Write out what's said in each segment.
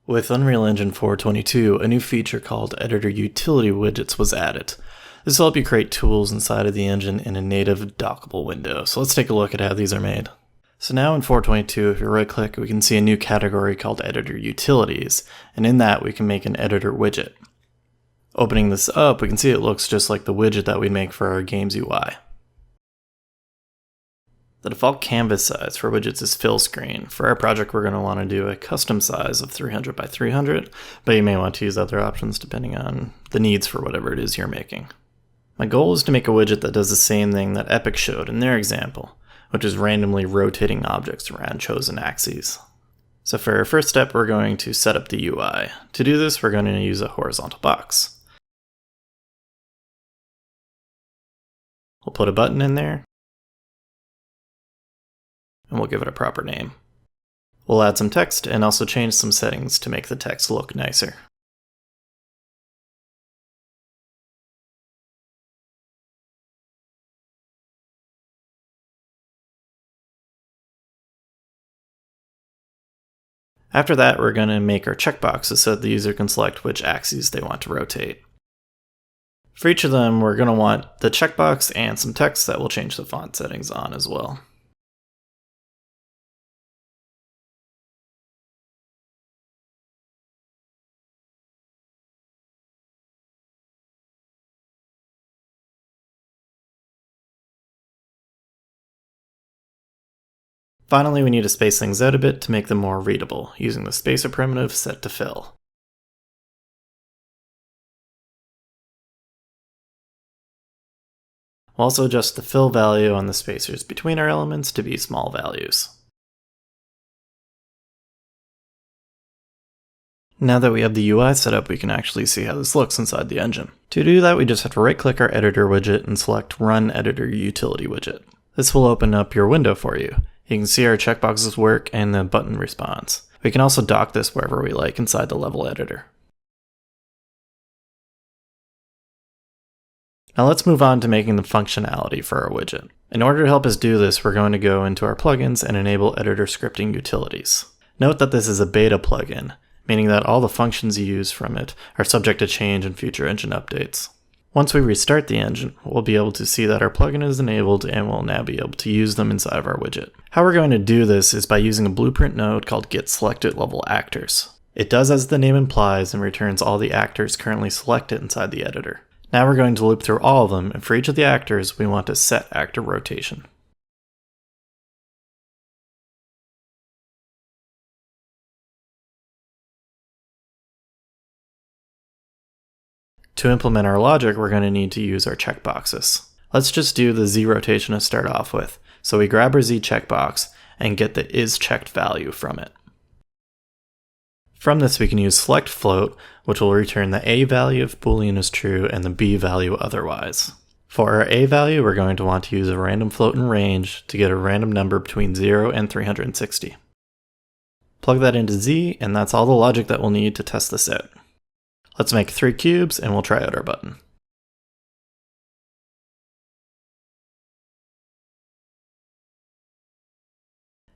With Unreal Engine 4.22, a new feature called Editor Utility Widgets was added. This will help you create tools inside of the engine in a native dockable window. So let's take a look at how these are made. So now in 4.22, if you right click, we can see a new category called Editor Utilities, and in that we can make an editor widget. Opening this up, we can see it looks just like the widget that we make for our game's UI. The default canvas size for widgets is fill screen. For our project, we're going to want to do a custom size of 300 by 300, but you may want to use other options depending on the needs for whatever it is you're making. My goal is to make a widget that does the same thing that Epic showed in their example, which is randomly rotating objects around chosen axes. So for our first step, we're going to set up the UI. To do this, we're going to use a horizontal box. We'll put a button in there, and we'll give it a proper name. We'll add some text and also change some settings to make the text look nicer. After that, we're going to make our checkboxes so that the user can select which axes they want to rotate. For each of them, we're going to want the checkbox and some text that we'll change the font settings on as well. Finally, we need to space things out a bit to make them more readable, using the spacer primitive set to fill. We'll also adjust the fill value on the spacers between our elements to be small values. Now that we have the UI set up, we can actually see how this looks inside the engine. To do that, we just have to right-click our editor widget and select Run Editor Utility Widget. This will open up your window for you. You can see our checkboxes work and the button response. We can also dock this wherever we like inside the level editor. Now let's move on to making the functionality for our widget. In order to help us do this, we're going to go into our plugins and enable editor scripting utilities. Note that this is a beta plugin, meaning that all the functions you use from it are subject to change in future engine updates. Once we restart the engine, we'll be able to see that our plugin is enabled and we'll now be able to use them inside of our widget. How we're going to do this is by using a blueprint node called getSelectedLevelActors. It does as the name implies and returns all the actors currently selected inside the editor. Now we're going to loop through all of them, and for each of the actors, we want to set actor rotation. To implement our logic, we're going to need to use our checkboxes. Let's just do the Z rotation to start off with. So we grab our Z checkbox and get the isChecked value from it. From this, we can use select float, which will return the A value if Boolean is true and the B value otherwise. For our A value, we're going to want to use a random float in range to get a random number between 0 and 360. Plug that into Z, and that's all the logic that we'll need to test this out. Let's make 3 cubes and we'll try out our button.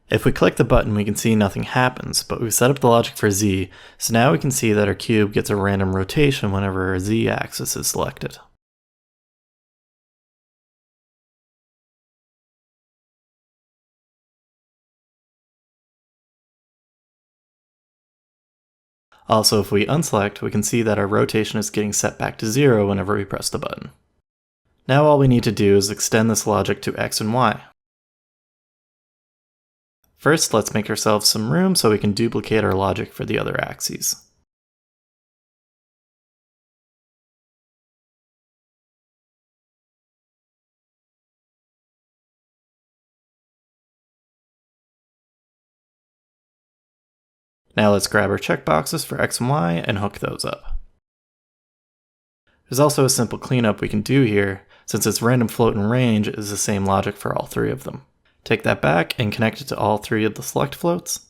If we click the button, we can see nothing happens, but we've set up the logic for Z, so now we can see that our cube gets a random rotation whenever our Z axis is selected. Also, if we unselect, we can see that our rotation is getting set back to 0 whenever we press the button. Now all we need to do is extend this logic to X and Y. First, let's make ourselves some room so we can duplicate our logic for the other axes. Now let's grab our checkboxes for X and Y and hook those up. There's also a simple cleanup we can do here, since its random float and range is the same logic for all 3 of them. Take that back and connect it to all 3 of the select floats.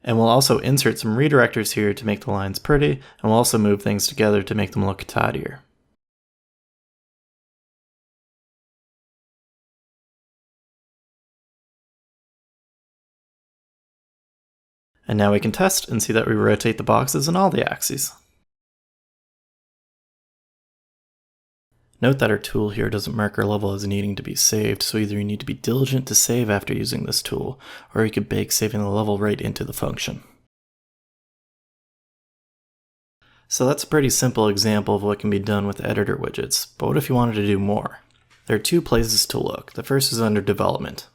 And we'll also insert some redirectors here to make the lines pretty, and we'll also move things together to make them look tidier. And now we can test and see that we rotate the boxes in all the axes. Note that our tool here doesn't mark our level as needing to be saved, so either you need to be diligent to save after using this tool, or you could bake saving the level right into the function. So that's a pretty simple example of what can be done with editor widgets, but what if you wanted to do more? There are two places to look. The first is under development.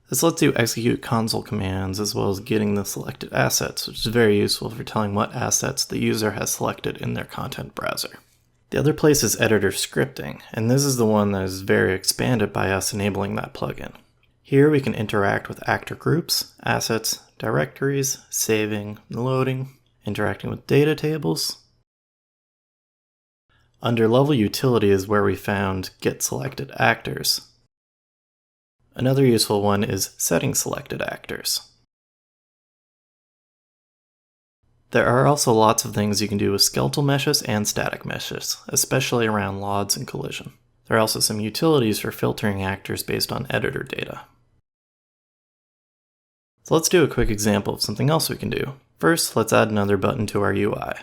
This lets you execute console commands as well as getting the selected assets, which is very useful for telling what assets the user has selected in their content browser. The other place is editor scripting, and this is the one that is very expanded by us enabling that plugin. Here we can interact with actor groups, assets, directories, saving, loading, interacting with data tables. Under level utility is where we found get selected actors. Another useful one is setting selected actors. There are also lots of things you can do with skeletal meshes and static meshes, especially around LODs and collision. There are also some utilities for filtering actors based on editor data. So let's do a quick example of something else we can do. First, let's add another button to our UI.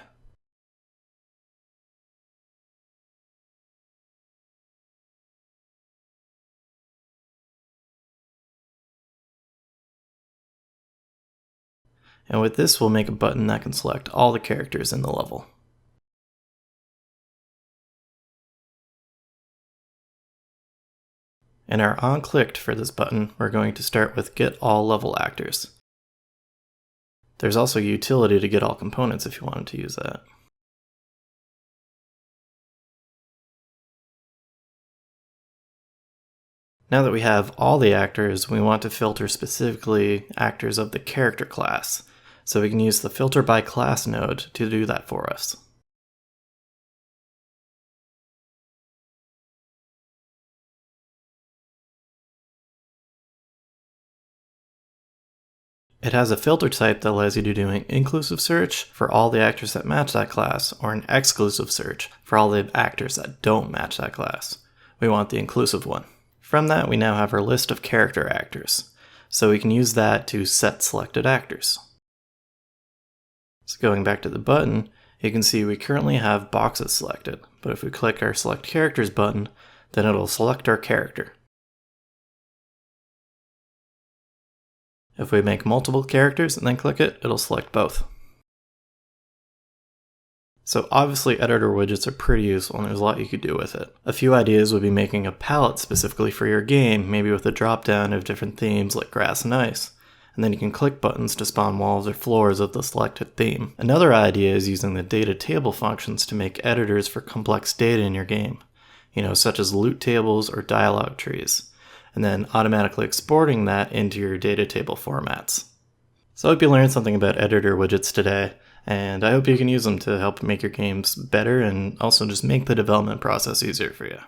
And with this, we'll make a button that can select all the characters in the level. In our onClicked for this button, we're going to start with get all level actors. There's also a utility to get all components if you wanted to use that. Now that we have all the actors, we want to filter specifically actors of the character class. So we can use the filter by class node to do that for us. It has a filter type that allows you to do an inclusive search for all the actors that match that class, or an exclusive search for all the actors that don't match that class. We want the inclusive one. From that, we now have our list of character actors, so we can use that to set selected actors. So going back to the button, you can see we currently have boxes selected, but if we click our Select Characters button, then it'll select our character. If we make multiple characters and then click it, it'll select both. So obviously editor widgets are pretty useful and there's a lot you could do with it. A few ideas would be making a palette specifically for your game, maybe with a drop down of different themes like grass and ice. And then you can click buttons to spawn walls or floors of the selected theme. Another idea is using the data table functions to make editors for complex data in your game, such as loot tables or dialog trees, and then automatically exporting that into your data table formats. So I hope you learned something about editor widgets today, and I hope you can use them to help make your games better and also just make the development process easier for you.